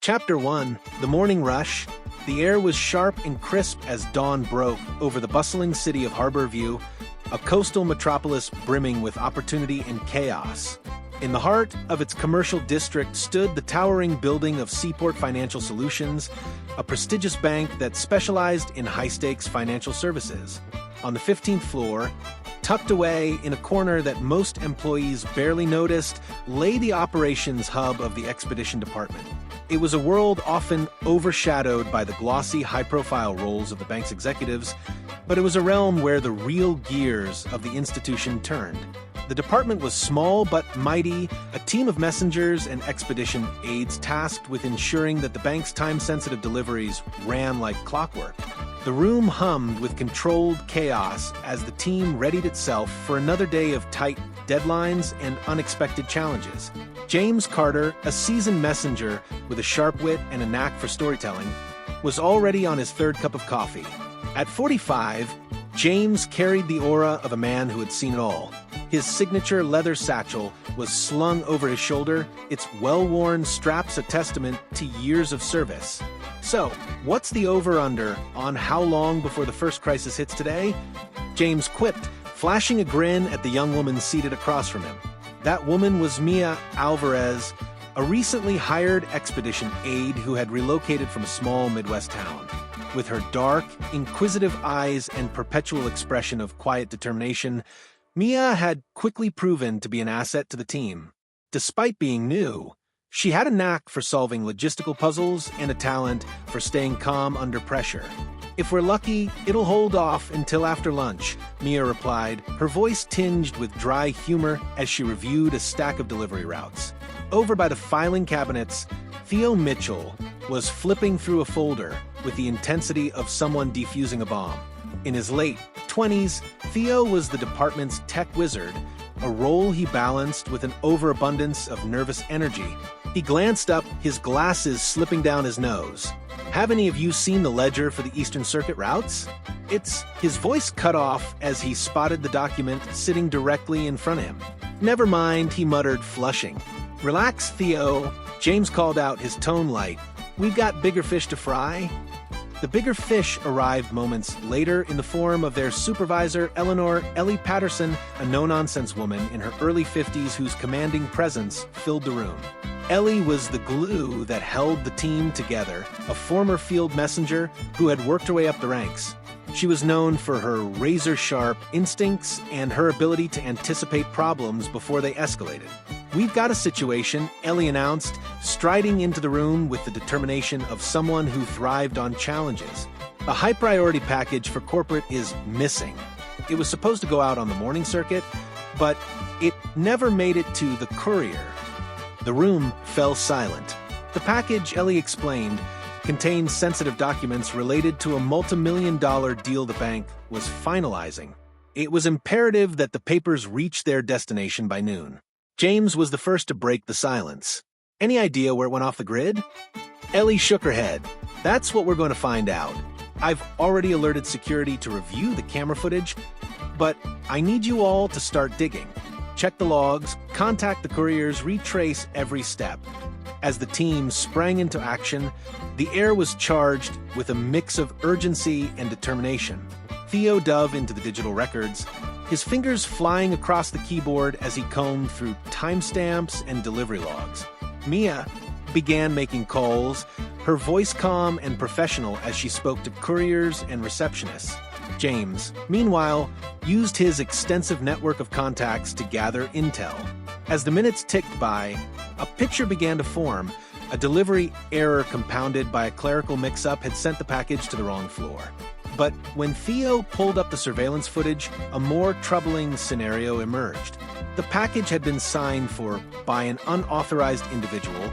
Chapter 1, The Morning Rush. The air was sharp and crisp as dawn broke over the bustling city of Harborview, a coastal metropolis brimming with opportunity and chaos. In the heart of its commercial district stood the towering building of Seaport Financial Solutions, a prestigious bank that specialized in high-stakes financial services. On the 15th floor, tucked away in a corner that most employees barely noticed, lay the operations hub of the expedition department. It was a world often overshadowed by the glossy, high-profile roles of the bank's executives, but it was a realm where the real gears of the institution turned. The department was small but mighty, a team of messengers and expedition aides tasked with ensuring that the bank's time-sensitive deliveries ran like clockwork. The room hummed with controlled chaos as the team readied itself for another day of tight deadlines and unexpected challenges. James Carter, a seasoned messenger with a sharp wit and a knack for storytelling, was already on his third cup of coffee. At 45, James carried the aura of a man who had seen it all. His signature leather satchel was slung over his shoulder, its well-worn straps a testament to years of service. So, what's the over-under on how long before the first crisis hits today? James quipped, flashing a grin at the young woman seated across from him. That woman was Mia Alvarez, a recently hired expedition aide who had relocated from a small Midwest town. With her dark, inquisitive eyes and perpetual expression of quiet determination, Mia had quickly proven to be an asset to the team. Despite being new, she had a knack for solving logistical puzzles and a talent for staying calm under pressure. "If we're lucky, it'll hold off until after lunch," Mia replied, her voice tinged with dry humor as she reviewed a stack of delivery routes. Over by the filing cabinets, Theo Mitchell was flipping through a folder with the intensity of someone defusing a bomb. In his late 20s, Theo was the department's tech wizard, a role he balanced with an overabundance of nervous energy. He glanced up, his glasses slipping down his nose. "Have any of you seen the ledger for the Eastern Circuit routes?" His voice cut off as he spotted the document sitting directly in front of him. "Never mind," he muttered, flushing. "Relax, Theo," James called out, his tone light. "We've got bigger fish to fry." The bigger fish arrived moments later in the form of their supervisor, Eleanor Ellie Patterson, a no-nonsense woman in her early 50s whose commanding presence filled the room. Ellie was the glue that held the team together, a former field messenger who had worked her way up the ranks. She was known for her razor-sharp instincts and her ability to anticipate problems before they escalated. "We've got a situation," Ellie announced, striding into the room with the determination of someone who thrived on challenges. "A high-priority package for corporate is missing. It was supposed to go out on the morning circuit, but it never made it to the courier." The room fell silent. The package, Ellie explained, contained sensitive documents related to a multi-million-dollar deal the bank was finalizing. It was imperative that the papers reach their destination by noon. James was the first to break the silence. "Any idea where it went off the grid?" Ellie shook her head. "That's what we're going to find out. I've already alerted security to review the camera footage, but I need you all to start digging. Check the logs, contact the couriers, retrace every step." As the team sprang into action, the air was charged with a mix of urgency and determination. Theo dove into the digital records, his fingers flying across the keyboard as he combed through timestamps and delivery logs. Mia began making calls, her voice calm and professional as she spoke to couriers and receptionists. James, meanwhile, used his extensive network of contacts to gather intel. As the minutes ticked by, a picture began to form. A delivery error compounded by a clerical mix-up had sent the package to the wrong floor. But when Theo pulled up the surveillance footage, a more troubling scenario emerged. The package had been signed for by an unauthorized individual,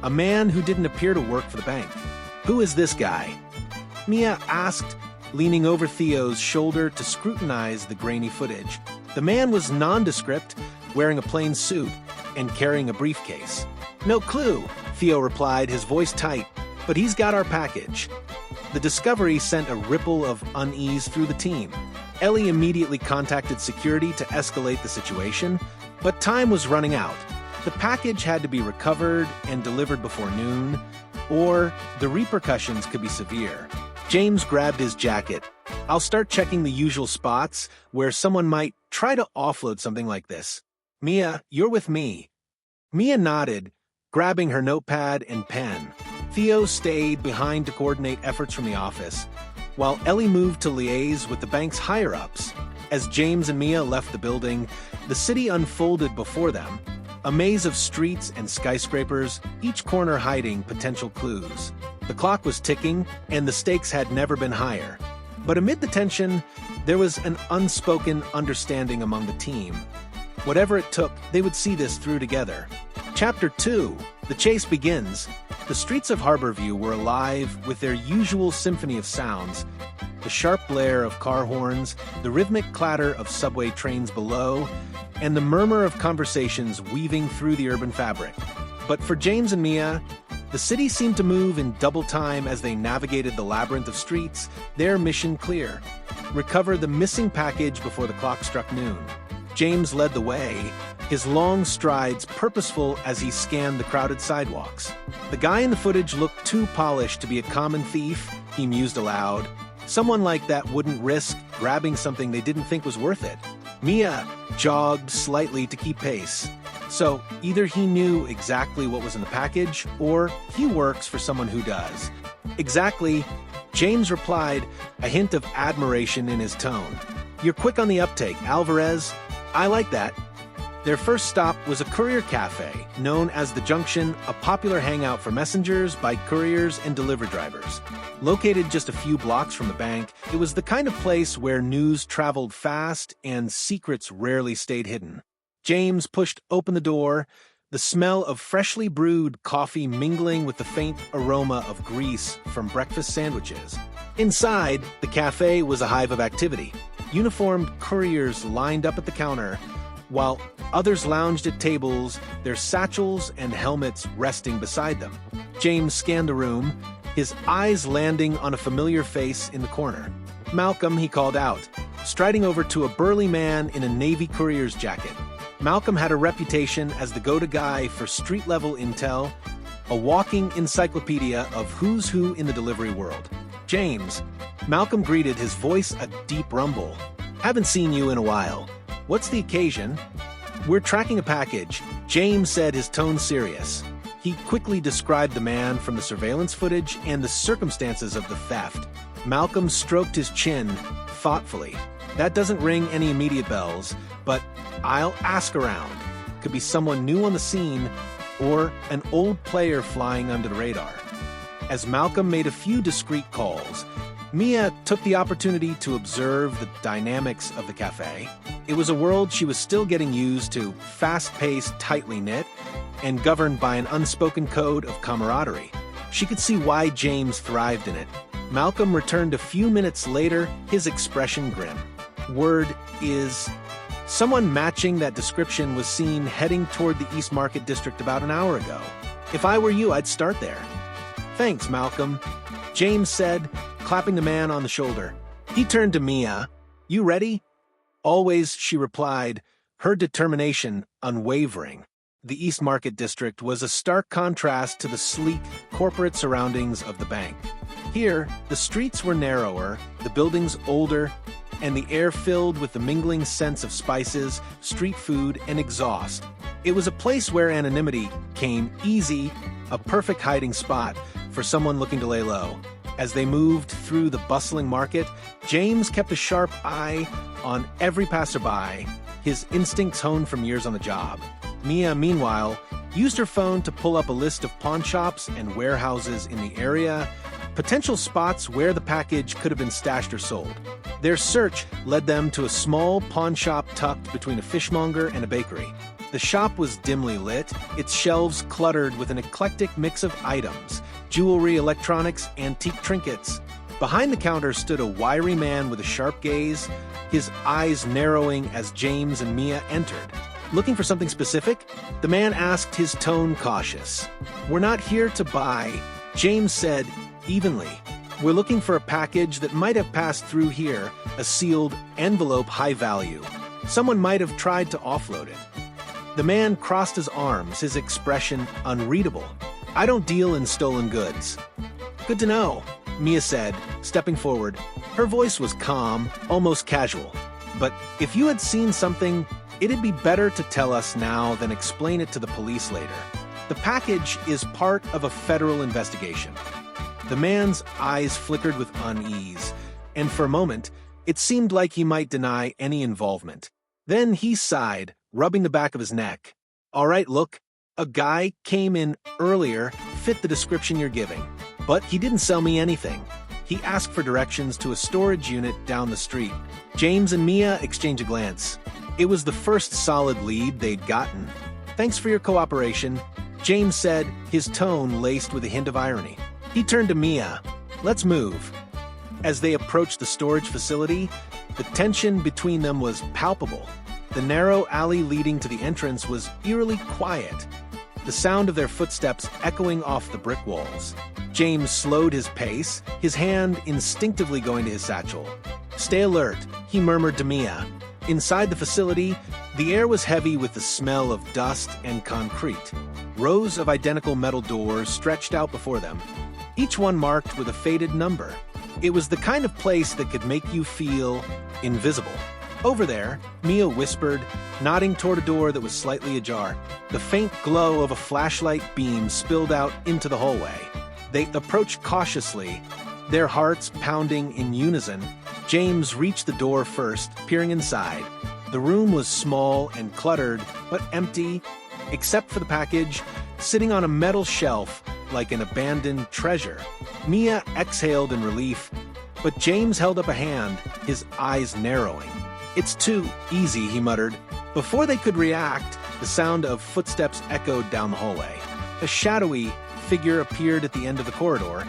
a man who didn't appear to work for the bank. "Who is this guy?" Mia asked, leaning over Theo's shoulder to scrutinize the grainy footage. The man was nondescript, wearing a plain suit and carrying a briefcase. "No clue," Theo replied, his voice tight, "but he's got our package." The discovery sent a ripple of unease through the team. Ellie immediately contacted security to escalate the situation, but time was running out. The package had to be recovered and delivered before noon. or the repercussions could be severe. James grabbed his jacket. I'll start checking the usual spots where someone might try to offload something like this. Mia, you're with me. Mia nodded, grabbing her notepad and pen. Theo stayed behind to coordinate efforts from the office, while Ellie moved to liaise with the bank's higher-ups. As James and Mia left the building, the city unfolded before them, a maze of streets and skyscrapers, each corner hiding potential clues. The clock was ticking, and the stakes had never been higher. But amid the tension, there was an unspoken understanding among the team. Whatever it took, they would see this through together. Chapter 2. The chase begins. The streets of Harborview were alive with their usual symphony of sounds. The sharp blare of car horns, the rhythmic clatter of subway trains below, and the murmur of conversations weaving through the urban fabric. But for James and Mia, the city seemed to move in double time as they navigated the labyrinth of streets, their mission clear: recover the missing package before the clock struck noon. James led the way, his long strides purposeful as he scanned the crowded sidewalks. The guy in the footage looked too polished to be a common thief, he mused aloud. Someone like that wouldn't risk grabbing something they didn't think was worth it. Mia jogged slightly to keep pace. So either he knew exactly what was in the package, or he works for someone who does. Exactly, James replied, a hint of admiration in his tone. You're quick on the uptake, Alvarez. I like that. Their first stop was a courier cafe, known as The Junction, a popular hangout for messengers, bike couriers, and delivery drivers. Located just a few blocks from the bank, it was the kind of place where news traveled fast and secrets rarely stayed hidden. James pushed open the door, the smell of freshly brewed coffee mingling with the faint aroma of grease from breakfast sandwiches. Inside, the cafe was a hive of activity. Uniformed couriers lined up at the counter, while others lounged at tables, their satchels and helmets resting beside them. James scanned the room, his eyes landing on a familiar face in the corner. Malcolm, he called out, striding over to a burly man in a Navy courier's jacket. Malcolm had a reputation as the go-to guy for street-level intel, a walking encyclopedia of who's who in the delivery world. James, Malcolm greeted, his voice a deep rumble. Haven't seen you in a while. What's the occasion? We're tracking a package, James said, his tone serious. He quickly described the man from the surveillance footage and the circumstances of the theft. Malcolm stroked his chin thoughtfully. That doesn't ring any immediate bells, but I'll ask around. Could be someone new on the scene or an old player flying under the radar. As Malcolm made a few discreet calls, Mia took the opportunity to observe the dynamics of the cafe. It was a world she was still getting used to, fast-paced, tightly knit, and governed by an unspoken code of camaraderie. She could see why James thrived in it. Malcolm returned a few minutes later, his expression grim. Word is, someone matching that description was seen heading toward the East Market District about an hour ago. If I were you, I'd start there. Thanks, Malcolm, James said, clapping the man on the shoulder. He turned to Mia. You ready? Always, she replied, her determination unwavering. The East Market District was a stark contrast to the sleek, corporate surroundings of the bank. Here, the streets were narrower, the buildings older, and the air filled with the mingling scents of spices, street food, and exhaust. It was a place where anonymity came easy, a perfect hiding spot for someone looking to lay low. As they moved through the bustling market, James kept a sharp eye on every passerby, his instincts honed from years on the job. Mia, meanwhile, used her phone to pull up a list of pawn shops and warehouses in the area, potential spots where the package could have been stashed or sold. Their search led them to a small pawn shop tucked between a fishmonger and a bakery. The shop was dimly lit, its shelves cluttered with an eclectic mix of items, jewelry, electronics, antique trinkets. Behind the counter stood a wiry man with a sharp gaze, his eyes narrowing as James and Mia entered. Looking for something specific? The man asked, his tone cautious. We're not here to buy, James said evenly. We're looking for a package that might have passed through here, a sealed envelope, high value. Someone might have tried to offload it. The man crossed his arms, his expression unreadable. I don't deal in stolen goods. Good to know, Mia said, stepping forward. Her voice was calm, almost casual. But if you had seen something, it'd be better to tell us now than explain it to the police later. The package is part of a federal investigation. The man's eyes flickered with unease, and for a moment, it seemed like he might deny any involvement. Then he sighed, rubbing the back of his neck. All right, look, a guy came in earlier, fit the description you're giving, but he didn't sell me anything. He asked for directions to a storage unit down the street. James and Mia exchanged a glance. It was the first solid lead they'd gotten. Thanks for your cooperation, James said, his tone laced with a hint of irony. He turned to Mia. Let's move. As they approached the storage facility, the tension between them was palpable. The narrow alley leading to the entrance was eerily quiet, the sound of their footsteps echoing off the brick walls. James slowed his pace, his hand instinctively going to his satchel. Stay alert, he murmured to Mia. Inside the facility, the air was heavy with the smell of dust and concrete. Rows of identical metal doors stretched out before them, each one marked with a faded number. It was the kind of place that could make you feel invisible. Over there, Mia whispered, nodding toward a door that was slightly ajar. The faint glow of a flashlight beam spilled out into the hallway. They approached cautiously, their hearts pounding in unison. James reached the door first, peering inside. The room was small and cluttered, but empty, except for the package, sitting on a metal shelf like an abandoned treasure. Mia exhaled in relief, but James held up a hand, his eyes narrowing. It's too easy, he muttered. Before they could react, the sound of footsteps echoed down the hallway. A shadowy figure appeared at the end of the corridor,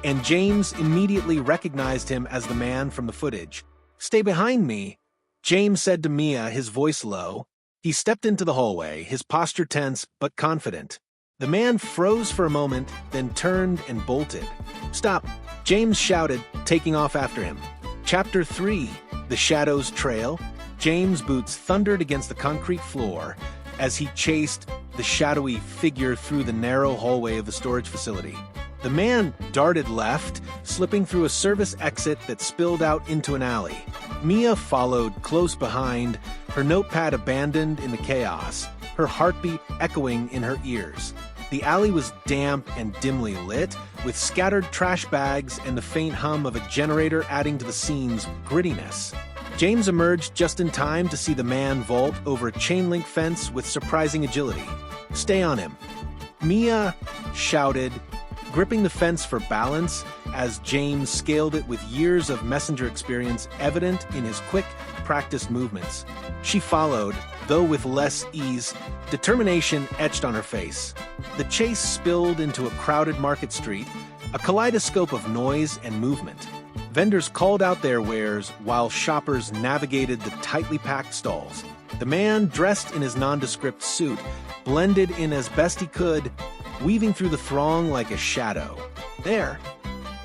and James immediately recognized him as the man from the footage. Stay behind me, James said to Mia, his voice low. He stepped into the hallway, his posture tense but confident. The man froze for a moment, then turned and bolted. Stop, James shouted, taking off after him. Chapter 3, The Shadows Trail. James' boots thundered against the concrete floor as he chased the shadowy figure through the narrow hallway of the storage facility. The man darted left, slipping through a service exit that spilled out into an alley. Mia followed close behind, her notepad abandoned in the chaos, her heartbeat echoing in her ears. The alley was damp and dimly lit, with scattered trash bags and the faint hum of a generator adding to the scene's grittiness. James emerged just in time to see the man vault over a chain-link fence with surprising agility. Stay on him, Mia shouted, gripping the fence for balance as James scaled it with years of messenger experience evident in his quick, practiced movements. She followed, though with less ease, determination etched on her face. The chase spilled into a crowded market street, a kaleidoscope of noise and movement. Vendors called out their wares while shoppers navigated the tightly packed stalls. The man, dressed in his nondescript suit, blended in as best he could, weaving through the throng like a shadow. There,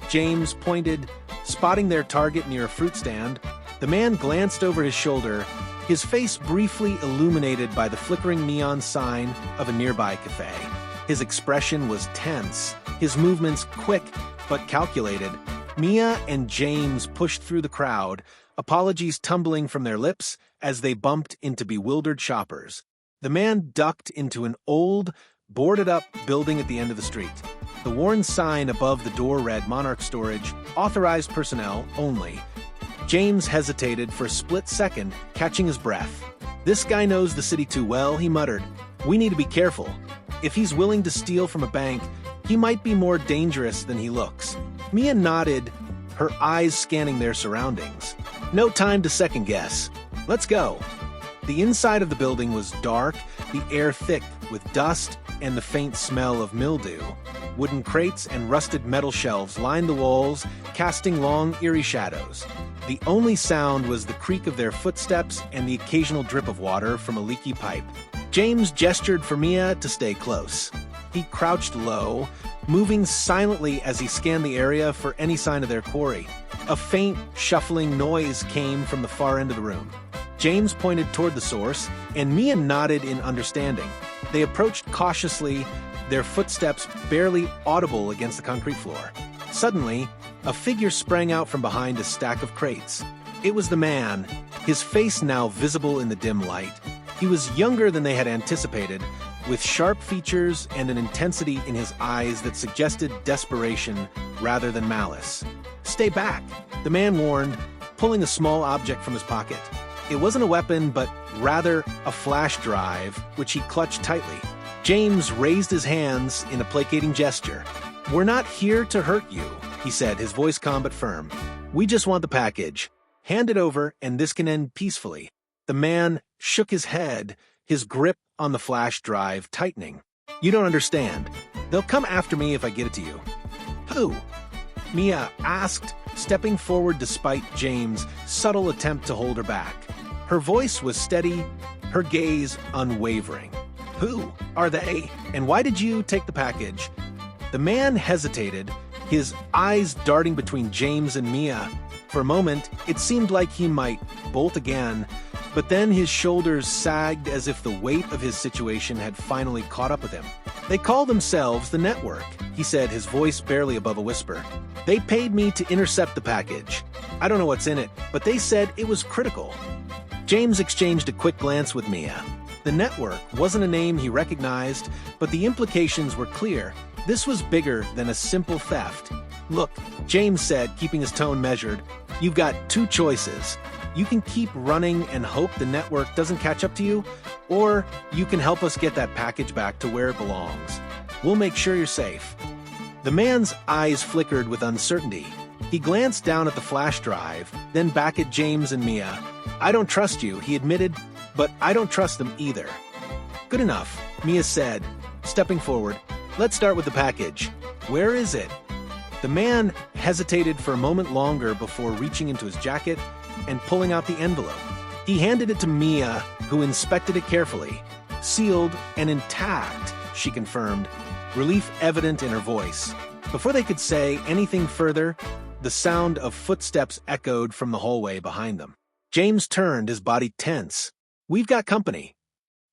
James pointed, spotting their target near a fruit stand. The man glanced over his shoulder, his face briefly illuminated by the flickering neon sign of a nearby cafe. His expression was tense, his movements quick but calculated. Mia and James pushed through the crowd, apologies tumbling from their lips as they bumped into bewildered shoppers. The man ducked into an old, boarded-up building at the end of the street. The worn sign above the door read Monarch Storage, authorized personnel only. James hesitated for a split second, catching his breath. This guy knows the city too well, he muttered. We need to be careful. If he's willing to steal from a bank, he might be more dangerous than he looks. Mia nodded, her eyes scanning their surroundings. No time to second guess. Let's go. The inside of the building was dark, the air thick with dust and the faint smell of mildew. Wooden crates and rusted metal shelves lined the walls, casting long, eerie shadows. The only sound was the creak of their footsteps and the occasional drip of water from a leaky pipe. James gestured for Mia to stay close. He crouched low, moving silently as he scanned the area for any sign of their quarry. A faint, shuffling noise came from the far end of the room. James pointed toward the source, and Mia nodded in understanding. They approached cautiously, their footsteps barely audible against the concrete floor. Suddenly, a figure sprang out from behind a stack of crates. It was the man, his face now visible in the dim light. He was younger than they had anticipated, with sharp features and an intensity in his eyes that suggested desperation rather than malice. "Stay back," the man warned, pulling a small object from his pocket. It wasn't a weapon, but rather a flash drive, which he clutched tightly. James raised his hands in a placating gesture. "We're not here to hurt you," he said, his voice calm but firm. "We just want the package. Hand it over, and this can end peacefully." The man shook his head, his grip on the flash drive tightening. "You don't understand. They'll come after me if I get it to you." "Who?" Mia asked, stepping forward despite James' subtle attempt to hold her back. Her voice was steady, her gaze unwavering. "Who are they, and why did you take the package?" The man hesitated, his eyes darting between James and Mia. For a moment, it seemed like he might bolt again, but then his shoulders sagged as if the weight of his situation had finally caught up with him. "They call themselves the Network," he said, his voice barely above a whisper. "They paid me to intercept the package. I don't know what's in it, but they said it was critical." James exchanged a quick glance with Mia. The Network wasn't a name he recognized, but the implications were clear. This was bigger than a simple theft. "Look," James said, keeping his tone measured, "you've got two choices. You can keep running and hope the Network doesn't catch up to you, or you can help us get that package back to where it belongs. We'll make sure you're safe." The man's eyes flickered with uncertainty. He glanced down at the flash drive, then back at James and Mia. "I don't trust you," he admitted, "but I don't trust them either." "Good enough," Mia said, stepping forward. "Let's start with the package. Where is it?" The man hesitated for a moment longer before reaching into his jacket and pulling out the envelope. He handed it to Mia, who inspected it carefully. "Sealed and intact," she confirmed, relief evident in her voice. Before they could say anything further, the sound of footsteps echoed from the hallway behind them. James turned, his body tense. "We've got company."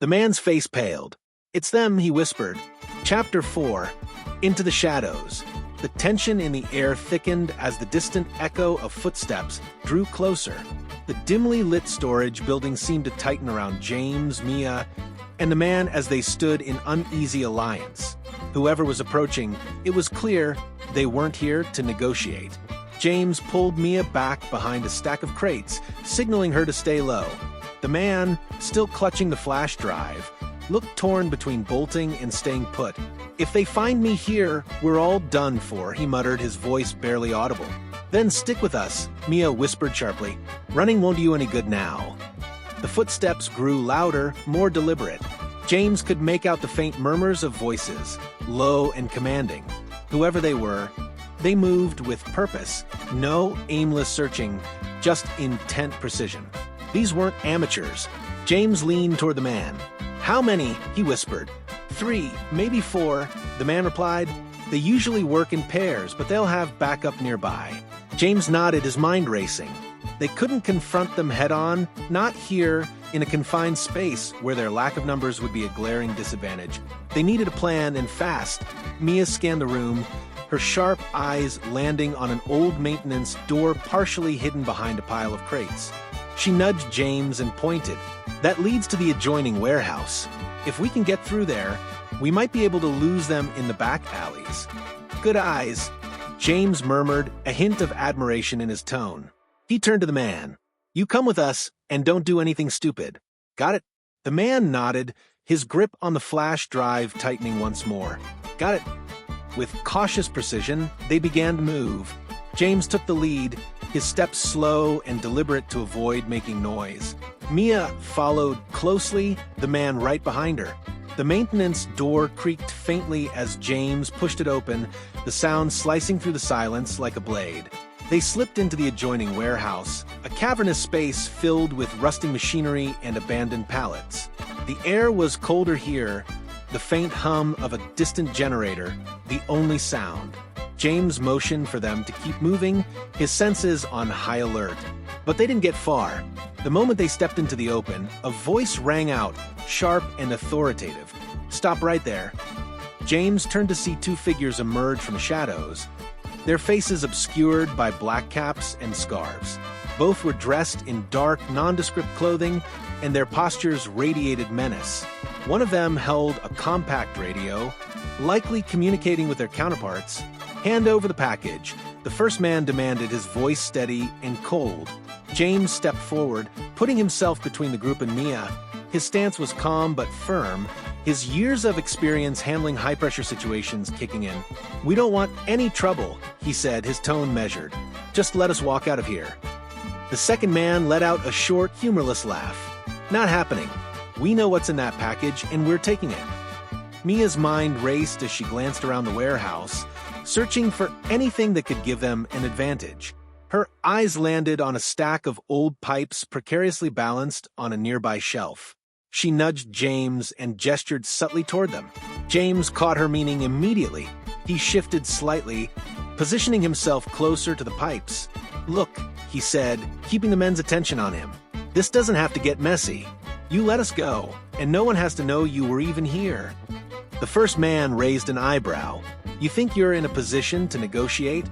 The man's face paled. "It's them," he whispered. Chapter 4. Into the Shadows. The tension in the air thickened as the distant echo of footsteps drew closer. The dimly lit storage building seemed to tighten around James, Mia, and the man as they stood in uneasy alliance. Whoever was approaching, it was clear they weren't here to negotiate. James pulled Mia back behind a stack of crates, signaling her to stay low. The man, still clutching the flash drive, looked torn between bolting and staying put. "If they find me here, we're all done for," he muttered, his voice barely audible. "Then stick with us," Mia whispered sharply. "Running won't do you any good now." The footsteps grew louder, more deliberate. James could make out the faint murmurs of voices, low and commanding. Whoever they were, they moved with purpose, no aimless searching, just intent precision. These weren't amateurs. James leaned toward the man. "How many?" he whispered. "3, maybe 4, the man replied. "They usually work in pairs, but they'll have backup nearby." James nodded, his mind racing. They couldn't confront them head-on, not here, in a confined space where their lack of numbers would be a glaring disadvantage. They needed a plan, and fast. Mia scanned the room, her sharp eyes landing on an old maintenance door partially hidden behind a pile of crates. She nudged James and pointed. "That leads to the adjoining warehouse. If we can get through there, we might be able to lose them in the back alleys." "Good eyes," James murmured, a hint of admiration in his tone. He turned to the man. "You come with us, and don't do anything stupid. Got it?" The man nodded, his grip on the flash drive tightening once more. "Got it." With cautious precision, they began to move. James took the lead, his steps slow and deliberate to avoid making noise. Mia followed closely, the man right behind her. The maintenance door creaked faintly as James pushed it open, the sound slicing through the silence like a blade. They slipped into the adjoining warehouse, a cavernous space filled with rusting machinery and abandoned pallets. The air was colder here, the faint hum of a distant generator, the only sound. James motioned for them to keep moving, his senses on high alert. But they didn't get far. The moment they stepped into the open, a voice rang out, sharp and authoritative. "Stop right there." James turned to see two figures emerge from the shadows, their faces obscured by black caps and scarves. Both were dressed in dark, nondescript clothing, and their postures radiated menace. One of them held a compact radio, likely communicating with their counterparts. "Hand over the package," the first man demanded, his voice steady and cold. James stepped forward, putting himself between the group and Mia. His stance was calm but firm, his years of experience handling high-pressure situations kicking in. "We don't want any trouble," he said, his tone measured. "Just let us walk out of here." The second man let out a short, humorless laugh. "Not happening. We know what's in that package, and we're taking it." Mia's mind raced as she glanced around the warehouse, searching for anything that could give them an advantage. Her eyes landed on a stack of old pipes precariously balanced on a nearby shelf. She nudged James and gestured subtly toward them. James caught her meaning immediately. He shifted slightly, positioning himself closer to the pipes. "Look," he said, keeping the men's attention on him. "This doesn't have to get messy. You let us go, and no one has to know you were even here." The first man raised an eyebrow. "You think you're in a position to negotiate?"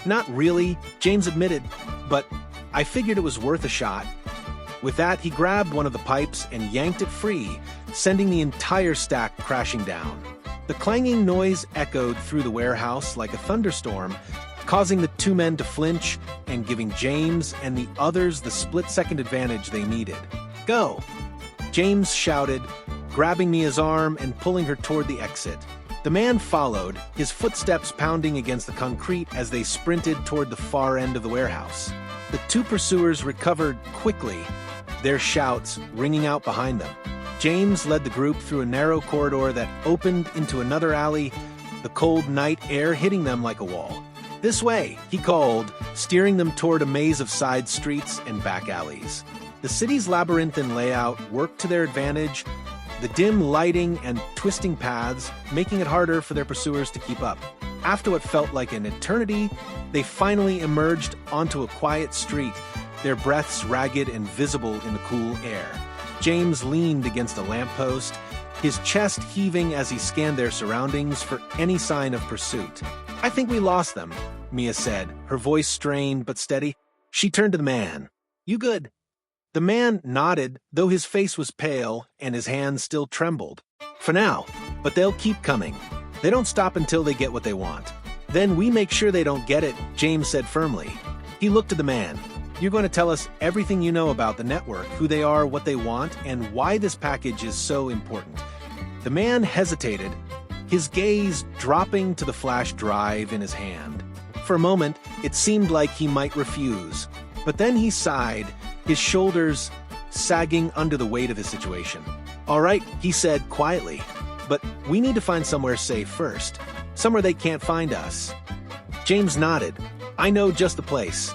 "Not really," James admitted, "but I figured it was worth a shot." With that, he grabbed one of the pipes and yanked it free, sending the entire stack crashing down. The clanging noise echoed through the warehouse like a thunderstorm, causing the two men to flinch and giving James and the others the split-second advantage they needed. "Go!" James shouted, grabbing Mia's arm and pulling her toward the exit. The man followed, his footsteps pounding against the concrete as they sprinted toward the far end of the warehouse. The two pursuers recovered quickly, their shouts ringing out behind them. James led the group through a narrow corridor that opened into another alley, the cold night air hitting them like a wall. "This way," he called, steering them toward a maze of side streets and back alleys. The city's labyrinthine layout worked to their advantage, the dim lighting and twisting paths making it harder for their pursuers to keep up. After what felt like an eternity, they finally emerged onto a quiet street, their breaths ragged and visible in the cool air. James leaned against a lamppost, his chest heaving as he scanned their surroundings for any sign of pursuit. "I think we lost them," Mia said, her voice strained but steady. She turned to the man. "You good?" The man nodded, though his face was pale and his hands still trembled. "For now, but they'll keep coming. They don't stop until they get what they want. Then we make sure they don't get it," James said firmly. He looked at the man. "You're going to tell us everything you know about the network, who they are, what they want, and why this package is so important." The man hesitated, his gaze dropping to the flash drive in his hand. For a moment, it seemed like he might refuse, but then he sighed, his shoulders sagging under the weight of his situation. "All right," he said quietly, "but we need to find somewhere safe first, somewhere they can't find us." James nodded. "I know just the place."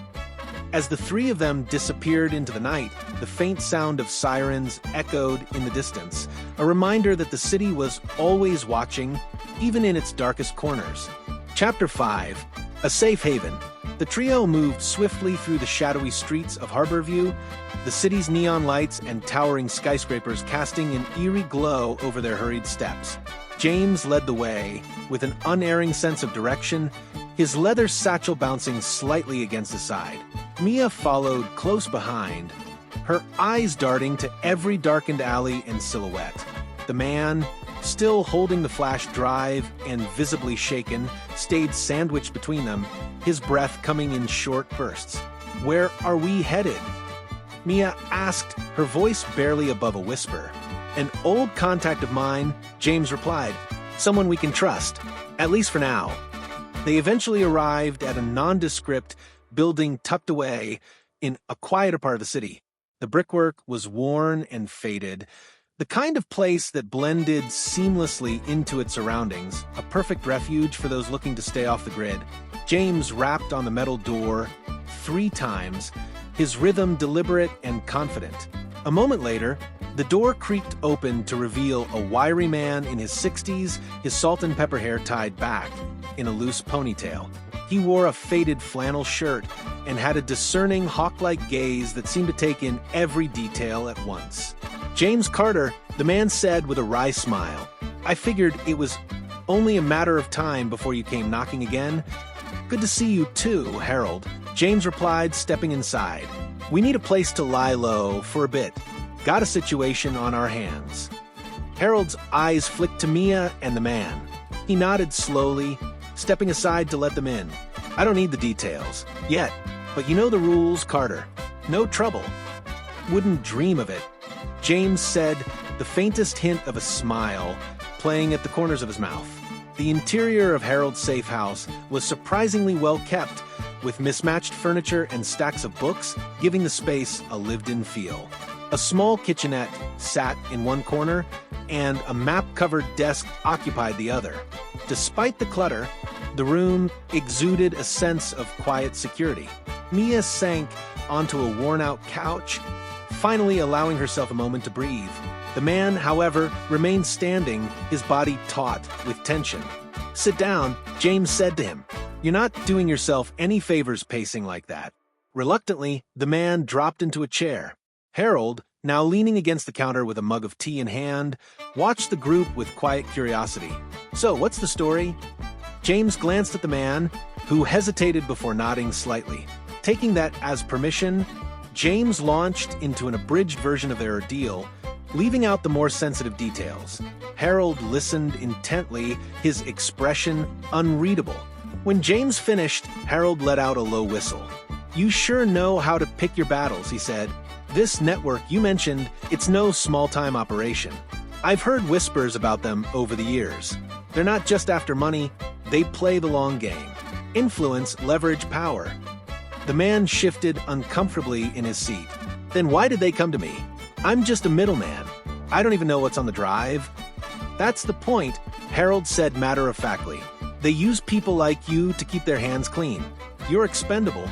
As the three of them disappeared into the night, the faint sound of sirens echoed in the distance, a reminder that the city was always watching, even in its darkest corners. Chapter 5. A Safe Haven. The trio moved swiftly through the shadowy streets of Harborview, the city's neon lights and towering skyscrapers casting an eerie glow over their hurried steps. James led the way, with an unerring sense of direction, his leather satchel bouncing slightly against his side. Mia followed close behind, her eyes darting to every darkened alley and silhouette. The man, still holding the flash drive and visibly shaken, stayed sandwiched between them, his breath coming in short bursts. "Where are we headed?" Mia asked, her voice barely above a whisper. "An old contact of mine," James replied. "Someone we can trust, at least for now." They eventually arrived at a nondescript building tucked away in a quieter part of the city. The brickwork was worn and faded, the kind of place that blended seamlessly into its surroundings, a perfect refuge for those looking to stay off the grid. James rapped on the metal door 3 times, his rhythm deliberate and confident. A moment later, the door creaked open to reveal a wiry man in his 60s, his salt and pepper hair tied back in a loose ponytail. He wore a faded flannel shirt and had a discerning hawk-like gaze that seemed to take in every detail at once. "James Carter," the man said with a wry smile. "I figured it was Only a matter of time before you came knocking again. Good to see you too, Harold, James replied, stepping inside. We need a place to lie low for a bit. Got a situation on our hands. Harold's eyes flicked to Mia and the man. He nodded slowly, stepping aside to let them in. I don't need the details, yet, but you know the rules, Carter. No trouble. Wouldn't dream of it, James said, the faintest hint of a smile playing at the corners of his mouth. The interior of Harold's safe house was surprisingly well kept, with mismatched furniture and stacks of books giving the space a lived-in feel. A small kitchenette sat in one corner, and a map-covered desk occupied the other. Despite the clutter, the room exuded a sense of quiet security. Mia sank onto a worn-out couch, finally allowing herself a moment to breathe. The man, however, remained standing, his body taut with tension. Sit down, James said to him. You're not doing yourself any favors pacing like that. Reluctantly, the man dropped into a chair. Harold, now leaning against the counter with a mug of tea in hand, watched the group with quiet curiosity. So, what's the story? James glanced at the man, who hesitated before nodding slightly. Taking that as permission, James launched into an abridged version of their ordeal, leaving out the more sensitive details. Harold listened intently, his expression unreadable. When James finished, Harold let out a low whistle. You sure know how to pick your battles, he said. This network you mentioned, it's no small-time operation. I've heard whispers about them over the years. They're not just after money, they play the long game. Influence, leverage, power. The man shifted uncomfortably in his seat. Then why did they come to me? I'm just a middleman. I don't even know what's on the drive. That's the point, Harold said matter-of-factly. They use people like you to keep their hands clean. You're expendable.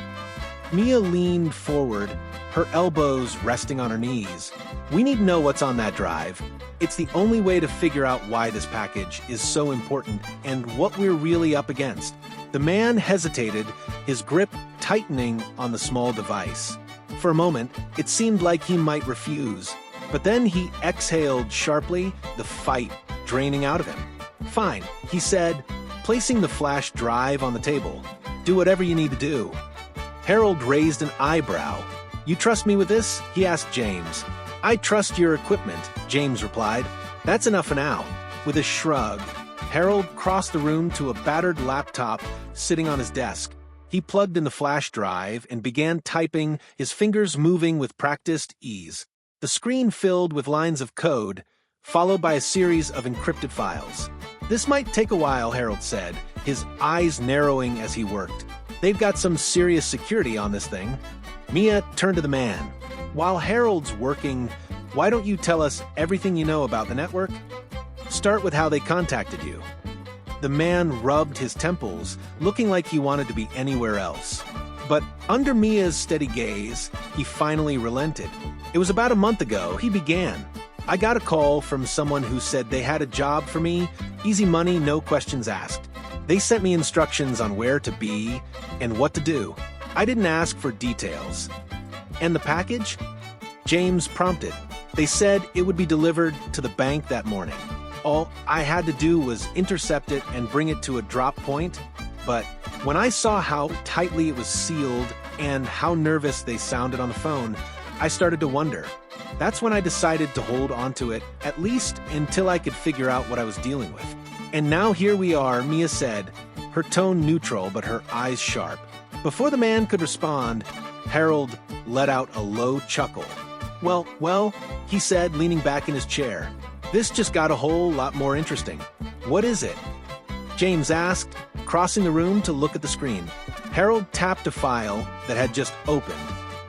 Mia leaned forward, her elbows resting on her knees. We need to know what's on that drive. It's the only way to figure out why this package is so important and what we're really up against. The man hesitated, his grip tightening on the small device. For a moment, it seemed like he might refuse, but then he exhaled sharply, the fight draining out of him. Fine, he said, placing the flash drive on the table. Do whatever you need to do. Harold raised an eyebrow. You trust me with this? He asked James. I trust your equipment, James replied. That's enough for now. With a shrug, Harold crossed the room to a battered laptop sitting on his desk. He plugged in the flash drive and began typing, his fingers moving with practiced ease. The screen filled with lines of code, followed by a series of encrypted files. This might take a while, Harold said, his eyes narrowing as he worked. They've got some serious security on this thing. Mia turned to the man. While Harold's working, why don't you tell us everything you know about the network? Start with how they contacted you. The man rubbed his temples, looking like he wanted to be anywhere else. But under Mia's steady gaze, he finally relented. It was about a month ago, he began. I got a call from someone who said they had a job for me, easy money, no questions asked. They sent me instructions on where to be and what to do. I didn't ask for details. And the package? James prompted. They said it would be delivered to the bank that morning. All I had to do was intercept it and bring it to a drop point. But when I saw how tightly it was sealed and how nervous they sounded on the phone, I started to wonder. That's when I decided to hold onto it, at least until I could figure out what I was dealing with. And now here we are, Mia said, her tone neutral but her eyes sharp. Before the man could respond, Harold let out a low chuckle. Well, he said, leaning back in his chair. This just got a whole lot more interesting. What is it? James asked, crossing the room to look at the screen. Harold tapped a file that had just opened.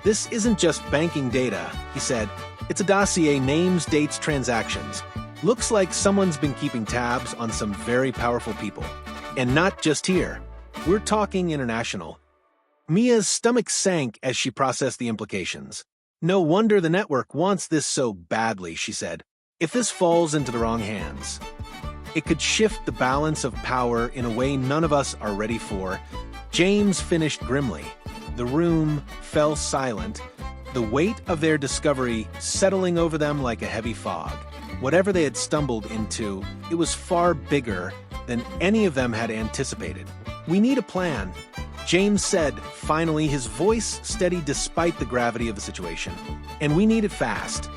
This isn't just banking data, he said. It's a dossier, names, dates, transactions. Looks like someone's been keeping tabs on some very powerful people. And not just here. We're talking international. Mia's stomach sank as she processed the implications. No wonder the network wants this so badly, she said. If this falls into the wrong hands, it could shift the balance of power in a way none of us are ready for. James finished grimly. The room fell silent, the weight of their discovery settling over them like a heavy fog. Whatever they had stumbled into, it was far bigger than any of them had anticipated. "We need a plan," James said, finally, his voice steady despite the gravity of the situation. "And we need it fast."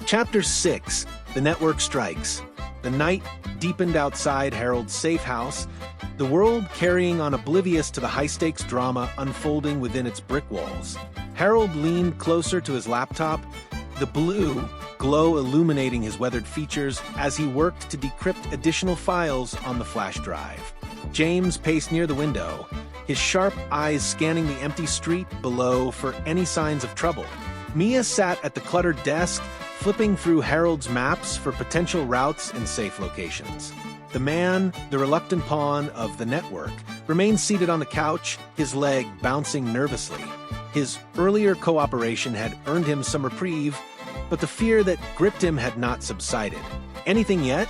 Chapter 6, The Network Strikes. The night deepened outside Harold's safe house, the world carrying on oblivious to the high-stakes drama unfolding within its brick walls. Harold leaned closer to his laptop, the blue glow illuminating his weathered features as he worked to decrypt additional files on the flash drive. James paced near the window, his sharp eyes scanning the empty street below for any signs of trouble. Mia sat at the cluttered desk, flipping through Harold's maps for potential routes and safe locations. The man, the reluctant pawn of the network, remained seated on the couch, his leg bouncing nervously. His earlier cooperation had earned him some reprieve, but the fear that gripped him had not subsided. "Anything yet?"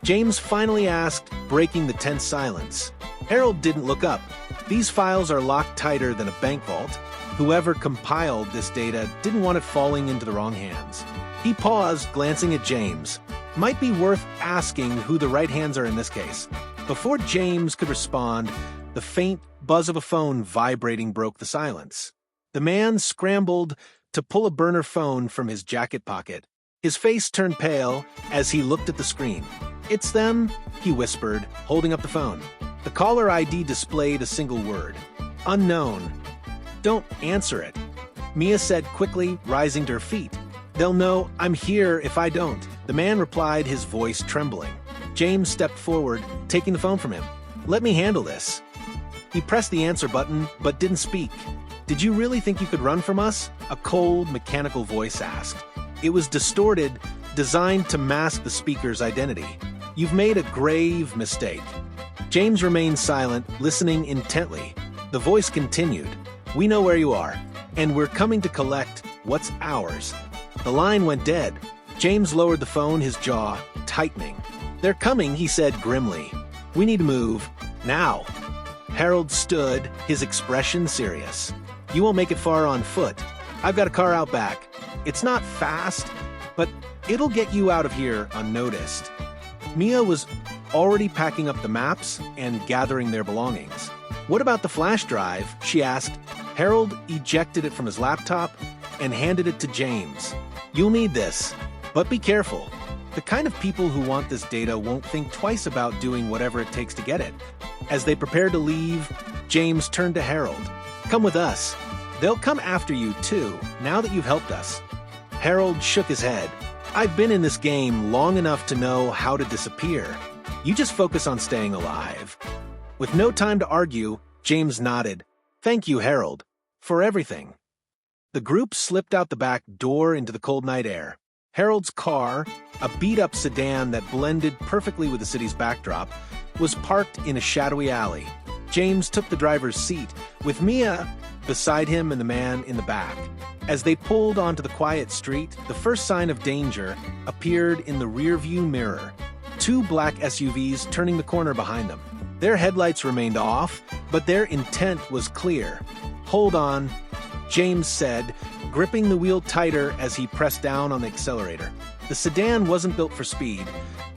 James finally asked, breaking the tense silence. Harold didn't look up. "These files are locked tighter than a bank vault. Whoever compiled this data didn't want it falling into the wrong hands." He paused, glancing at James. Might be worth asking who the right hands are in this case. Before James could respond, the faint buzz of a phone vibrating broke the silence. The man scrambled to pull a burner phone from his jacket pocket. His face turned pale as he looked at the screen. "It's them," he whispered, holding up the phone. The caller ID displayed a single word. "Unknown." "Don't answer it," Mia said quickly, rising to her feet. "They'll know I'm here if I don't," the man replied, his voice trembling. James stepped forward, taking the phone from him. "Let me handle this." He pressed the answer button, but didn't speak. "Did you really think you could run from us?" a cold, mechanical voice asked. It was distorted, designed to mask the speaker's identity. "You've made a grave mistake." James remained silent, listening intently. The voice continued. "We know where you are, and we're coming to collect what's ours." The line went dead. James lowered the phone, his jaw tightening. "They're coming," he said grimly. "We need to move. Now." Harold stood, his expression serious. "You won't make it far on foot. I've got a car out back. It's not fast, but it'll get you out of here unnoticed." Mia was already packing up the maps and gathering their belongings. "What about the flash drive?" she asked. Harold ejected it from his laptop and handed it to James. "You'll need this, but be careful. The kind of people who want this data won't think twice about doing whatever it takes to get it." As they prepared to leave, James turned to Harold. "Come with us. They'll come after you, too, now that you've helped us." Harold shook his head. "I've been in this game long enough to know how to disappear. You just focus on staying alive." With no time to argue, James nodded. "Thank you, Harold, for everything." The group slipped out the back door into the cold night air. Harold's car, a beat-up sedan that blended perfectly with the city's backdrop, was parked in a shadowy alley. James took the driver's seat, with Mia beside him and the man in the back. As they pulled onto the quiet street, the first sign of danger appeared in the rearview mirror. Two black SUVs turning the corner behind them. Their headlights remained off, but their intent was clear. "Hold on," James said, gripping the wheel tighter as he pressed down on the accelerator. The sedan wasn't built for speed,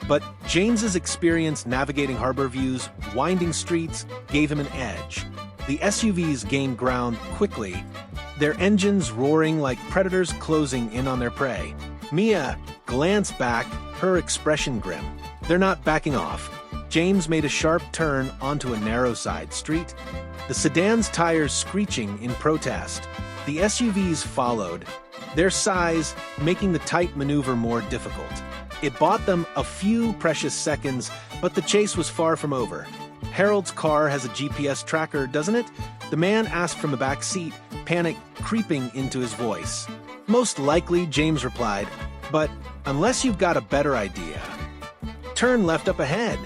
but James's experience navigating Harborview's winding streets gave him an edge. The SUVs gained ground quickly, their engines roaring like predators closing in on their prey. Mia glanced back, her expression grim. "They're not backing off." James made a sharp turn onto a narrow side street, the sedan's tires screeching in protest. The SUVs followed, their size making the tight maneuver more difficult. It bought them a few precious seconds, but the chase was far from over. "Harold's car has a GPS tracker, doesn't it?" the man asked from the back seat, panic creeping into his voice. "Most likely," James replied, "but unless you've got a better idea." "Turn left up ahead,"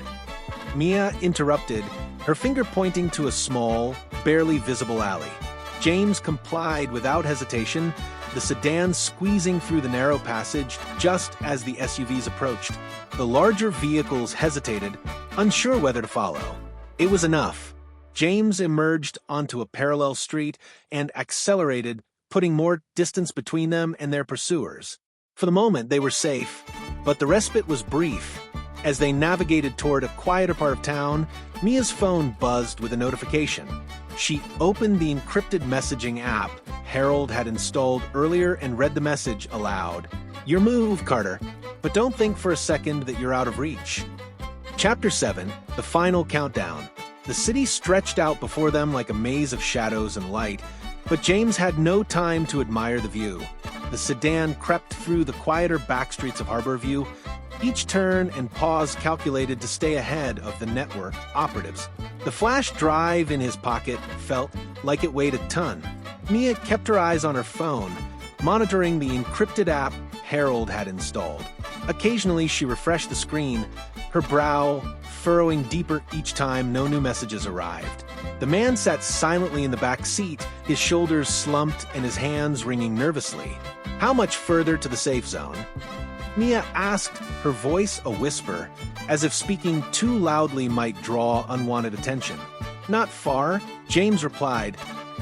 Mia interrupted, her finger pointing to a small, barely visible alley. James complied without hesitation, the sedan squeezing through the narrow passage just as the SUVs approached. The larger vehicles hesitated, unsure whether to follow. It was enough. James emerged onto a parallel street and accelerated, putting more distance between them and their pursuers. For the moment, they were safe, but the respite was brief. As they navigated toward a quieter part of town, Mia's phone buzzed with a notification. She opened the encrypted messaging app Harold had installed earlier and read the message aloud. "Your move, Carter, but don't think for a second that you're out of reach." Chapter 7, The Final Countdown. The city stretched out before them like a maze of shadows and light, but James had no time to admire the view. The sedan crept through the quieter backstreets of Harborview, each turn and pause calculated to stay ahead of the network operatives. The flash drive in his pocket felt like it weighed a ton. Mia kept her eyes on her phone, monitoring the encrypted app Harold had installed. Occasionally, she refreshed the screen, her brow furrowing deeper each time no new messages arrived. The man sat silently in the back seat, his shoulders slumped and his hands wringing nervously. "How much further to the safe zone?" Mia asked, her voice a whisper, as if speaking too loudly might draw unwanted attention. "Not far," James replied,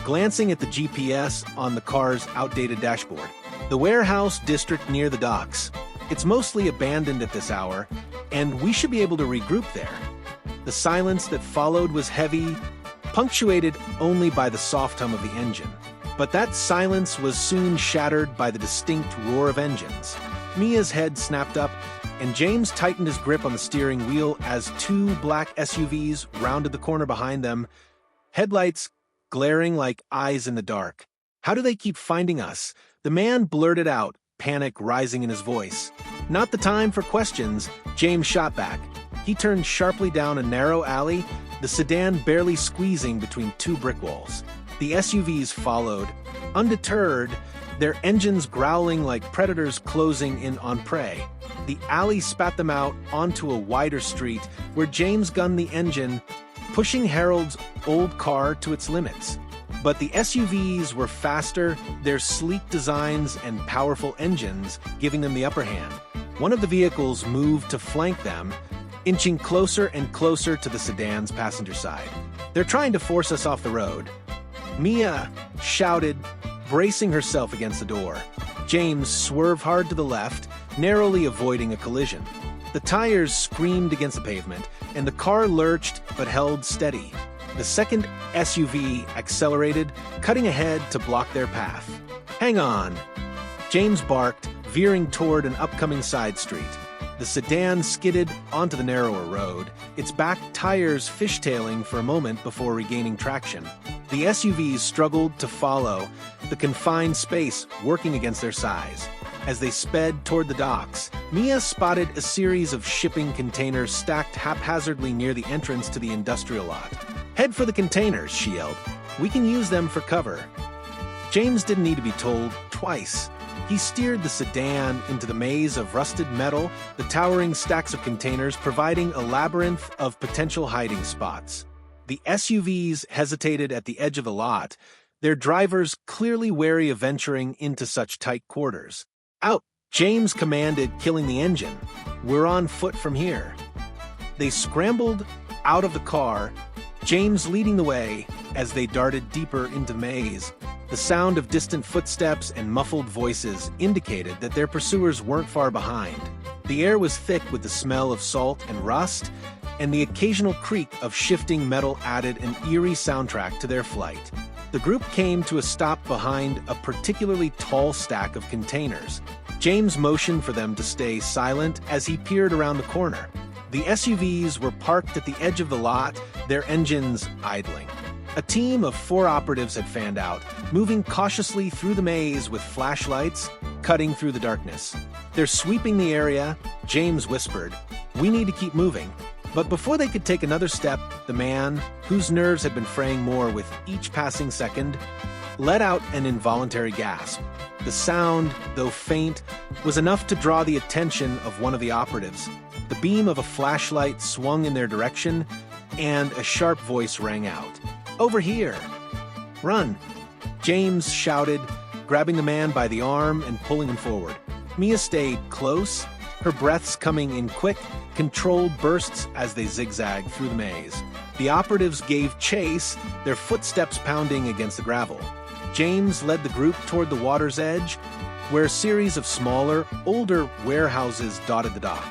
glancing at the GPS on the car's outdated dashboard. "The warehouse district near the docks. It's mostly abandoned at this hour, and we should be able to regroup there." The silence that followed was heavy, punctuated only by the soft hum of the engine. But that silence was soon shattered by the distinct roar of engines. Mia's head snapped up, and James tightened his grip on the steering wheel as two black SUVs rounded the corner behind them, headlights glaring like eyes in the dark. "How do they keep finding us?" The man blurted out, panic rising in his voice. "Not the time for questions," James shot back. He turned sharply down a narrow alley, the sedan barely squeezing between two brick walls. The SUVs followed, undeterred, their engines growling like predators closing in on prey. The alley spat them out onto a wider street where James gunned the engine, pushing Harold's old car to its limits. But the SUVs were faster, their sleek designs and powerful engines giving them the upper hand. One of the vehicles moved to flank them, inching closer and closer to the sedan's passenger side. "They're trying to force us off the road," Mia shouted, bracing herself against the door. James swerved hard to the left, narrowly avoiding a collision. The tires screamed against the pavement, and the car lurched but held steady. The second SUV accelerated, cutting ahead to block their path. "Hang on," James barked, veering toward an upcoming side street. The sedan skidded onto the narrower road, its back tires fishtailing for a moment before regaining traction. The SUVs struggled to follow, the confined space working against their size. As they sped toward the docks, Mia spotted a series of shipping containers stacked haphazardly near the entrance to the industrial lot. "Head for the containers," she yelled. "We can use them for cover." James didn't need to be told twice. He steered the sedan into the maze of rusted metal, the towering stacks of containers providing a labyrinth of potential hiding spots. The SUVs hesitated at the edge of the lot, their drivers clearly wary of venturing into such tight quarters. "Out!" James commanded, killing the engine. "We're on foot from here." They scrambled out of the car, James leading the way as they darted deeper into the maze. The sound of distant footsteps and muffled voices indicated that their pursuers weren't far behind. The air was thick with the smell of salt and rust, and the occasional creak of shifting metal added an eerie soundtrack to their flight. The group came to a stop behind a particularly tall stack of containers. James motioned for them to stay silent as he peered around the corner. The SUVs were parked at the edge of the lot, their engines idling. A team of 4 operatives had fanned out, moving cautiously through the maze with flashlights, cutting through the darkness. "They're sweeping the area," James whispered. "We need to keep moving." But before they could take another step, the man, whose nerves had been fraying more with each passing second, let out an involuntary gasp. The sound, though faint, was enough to draw the attention of one of the operatives. The beam of a flashlight swung in their direction, and a sharp voice rang out. "Over here!" "Run!" James shouted, grabbing the man by the arm and pulling him forward. Mia stayed close, her breaths coming in quick, controlled bursts as they zigzagged through the maze. The operatives gave chase, their footsteps pounding against the gravel. James led the group toward the water's edge, where a series of smaller, older warehouses dotted the dock.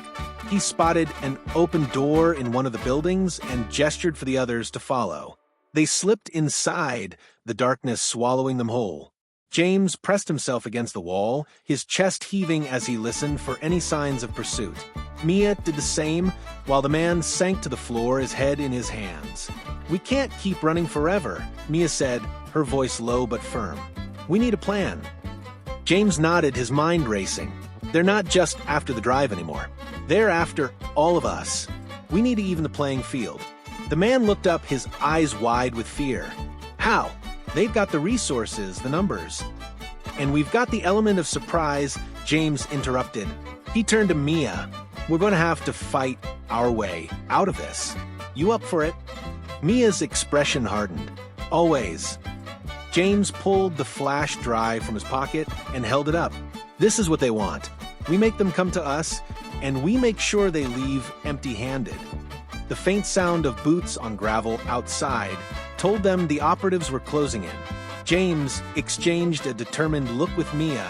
He spotted an open door in one of the buildings and gestured for the others to follow. They slipped inside, the darkness swallowing them whole. James pressed himself against the wall, his chest heaving as he listened for any signs of pursuit. Mia did the same, while the man sank to the floor, his head in his hands. "We can't keep running forever," Mia said, her voice low but firm. "We need a plan." James nodded, his mind racing. "They're not just after the drive anymore. They're after all of us. We need to even the playing field." The man looked up, his eyes wide with fear. "How? They've got the resources, the numbers." "And we've got the element of surprise," James interrupted. He turned to Mia. "We're going to have to fight our way out of this. You up for it?" Mia's expression hardened. "Always." James pulled the flash drive from his pocket and held it up. "This is what they want. We make them come to us, and we make sure they leave empty-handed." The faint sound of boots on gravel outside told them the operatives were closing in. James exchanged a determined look with Mia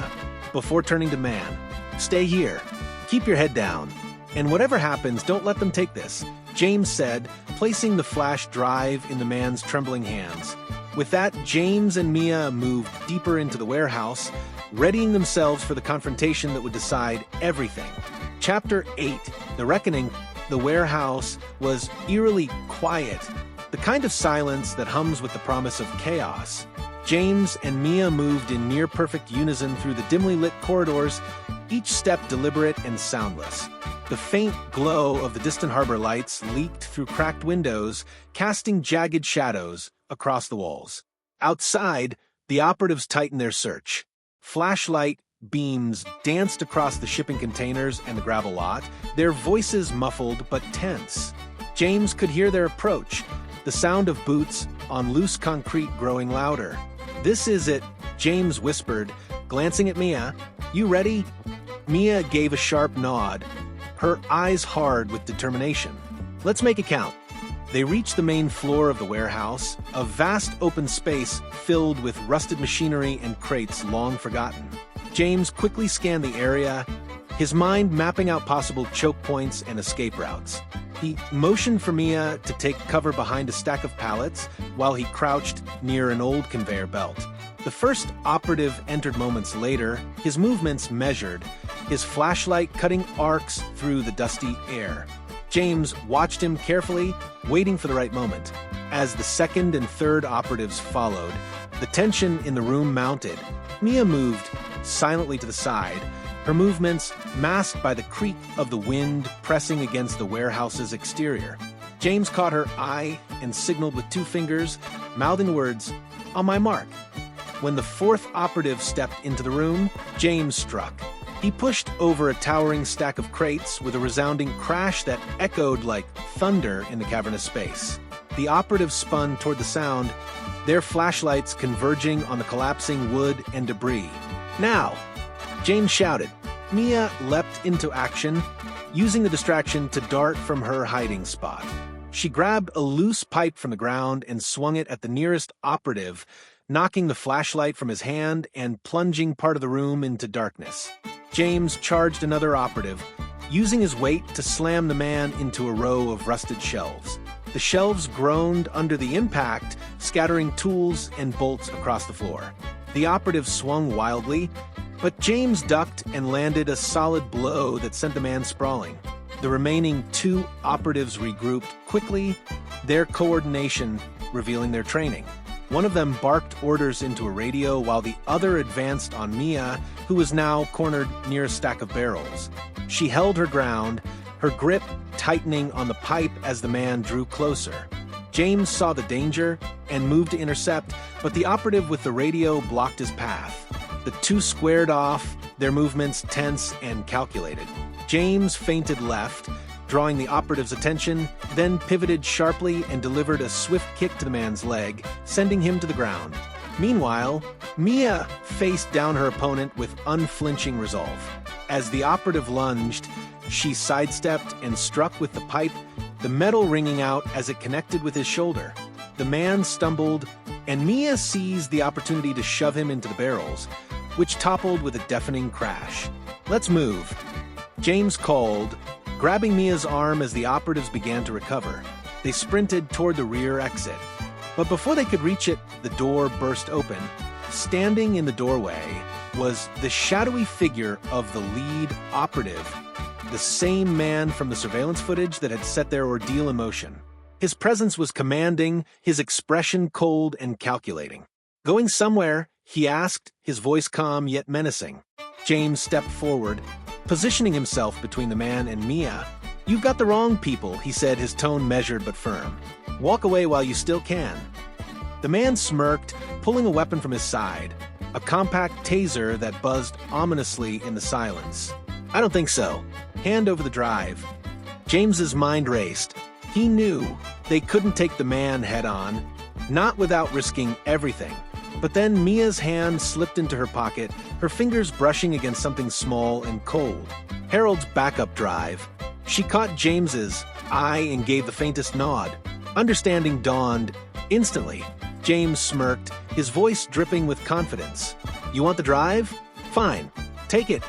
before turning to Man. "Stay here. Keep your head down. And whatever happens, don't let them take this," James said, placing the flash drive in the man's trembling hands. With that, James and Mia moved deeper into the warehouse, readying themselves for the confrontation that would decide everything. Chapter 8, The Reckoning. The warehouse was eerily quiet, the kind of silence that hums with the promise of chaos. James and Mia moved in near-perfect unison through the dimly lit corridors, each step deliberate and soundless. The faint glow of the distant harbor lights leaked through cracked windows, casting jagged shadows across the walls. Outside, the operatives tightened their search. Flashlight beams danced across the shipping containers and the gravel lot, their voices muffled but tense. James could hear their approach, the sound of boots on loose concrete growing louder. "This is it," James whispered, glancing at Mia. "You ready?" Mia gave a sharp nod, her eyes hard with determination. "Let's make it count." They reached the main floor of the warehouse, a vast open space filled with rusted machinery and crates long forgotten. James quickly scanned the area, his mind mapping out possible choke points and escape routes. He motioned for Mia to take cover behind a stack of pallets while he crouched near an old conveyor belt. The first operative entered moments later, his movements measured, his flashlight cutting arcs through the dusty air. James watched him carefully, waiting for the right moment. As the second and third operatives followed, the tension in the room mounted. Mia moved silently to the side, her movements masked by the creak of the wind pressing against the warehouse's exterior. James caught her eye and signaled with two fingers, mouthing the words, "On my mark." When the fourth operative stepped into the room, James struck. He pushed over a towering stack of crates with a resounding crash that echoed like thunder in the cavernous space. The operatives spun toward the sound, their flashlights converging on the collapsing wood and debris. "Now!" James shouted. Mia leapt into action, using the distraction to dart from her hiding spot. She grabbed a loose pipe from the ground and swung it at the nearest operative, knocking the flashlight from his hand and plunging part of the room into darkness. James charged another operative, using his weight to slam the man into a row of rusted shelves. The shelves groaned under the impact, scattering tools and bolts across the floor. The operative swung wildly, but James ducked and landed a solid blow that sent the man sprawling. The remaining two operatives regrouped quickly, their coordination revealing their training. One of them barked orders into a radio while the other advanced on Mia, who was now cornered near a stack of barrels. She held her ground, her grip tightening on the pipe as the man drew closer. James saw the danger and moved to intercept, but the operative with the radio blocked his path. The two squared off, their movements tense and calculated. James feinted left, drawing the operative's attention, then pivoted sharply and delivered a swift kick to the man's leg, sending him to the ground. Meanwhile, Mia faced down her opponent with unflinching resolve. As the operative lunged, she sidestepped and struck with the pipe, the metal ringing out as it connected with his shoulder. The man stumbled, and Mia seized the opportunity to shove him into the barrels, which toppled with a deafening crash. "Let's move," James called, grabbing Mia's arm as the operatives began to recover. They sprinted toward the rear exit. But before they could reach it, the door burst open. Standing in the doorway was the shadowy figure of the lead operative, the same man from the surveillance footage that had set their ordeal in motion. His presence was commanding, his expression cold and calculating. "Going somewhere?" he asked, his voice calm yet menacing. James stepped forward, positioning himself between the man and Mia. "You've got the wrong people," he said, his tone measured but firm. "Walk away while you still can." The man smirked, pulling a weapon from his side, a compact taser that buzzed ominously in the silence. "I don't think so. Hand over the drive." James's mind raced. He knew they couldn't take the man head-on, not without risking everything. But then Mia's hand slipped into her pocket, her fingers brushing against something small and cold. Harold's backup drive. She caught James's eye and gave the faintest nod. Understanding dawned instantly. James smirked, his voice dripping with confidence. "You want the drive? Fine. Take it."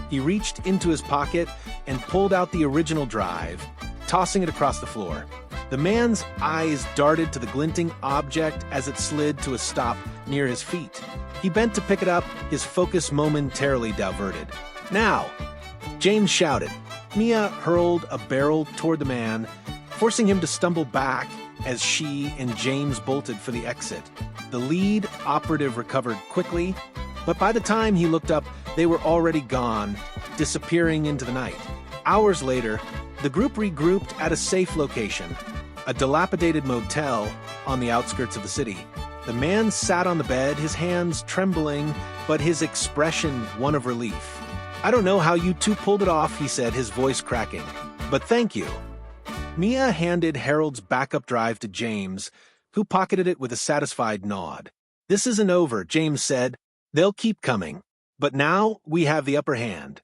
He reached into his pocket and pulled out the original drive, tossing it across the floor. The man's eyes darted to the glinting object as it slid to a stop near his feet. He bent to pick it up, his focus momentarily diverted. "Now!" James shouted. Mia hurled a barrel toward the man, forcing him to stumble back as she and James bolted for the exit. The lead operative recovered quickly, but by the time he looked up, they were already gone, disappearing into the night. Hours later, the group regrouped at a safe location, a dilapidated motel on the outskirts of the city. The man sat on the bed, his hands trembling, but his expression one of relief. "I don't know how you two pulled it off," he said, his voice cracking, "but thank you." Mia handed Harold's backup drive to James, who pocketed it with a satisfied nod. "This isn't over," James said. "They'll keep coming. But now we have the upper hand."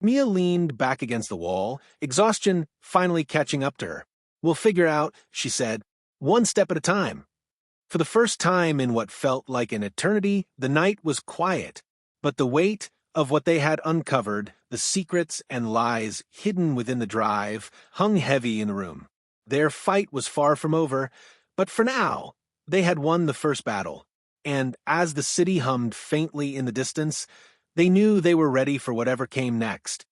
Mia leaned back against the wall, exhaustion finally catching up to her. "We'll figure out," she said, "one step at a time." For the first time in what felt like an eternity, the night was quiet, but the weight of what they had uncovered, the secrets and lies hidden within the drive, hung heavy in the room. Their fight was far from over, but for now, they had won the first battle. And as the city hummed faintly in the distance, they knew they were ready for whatever came next.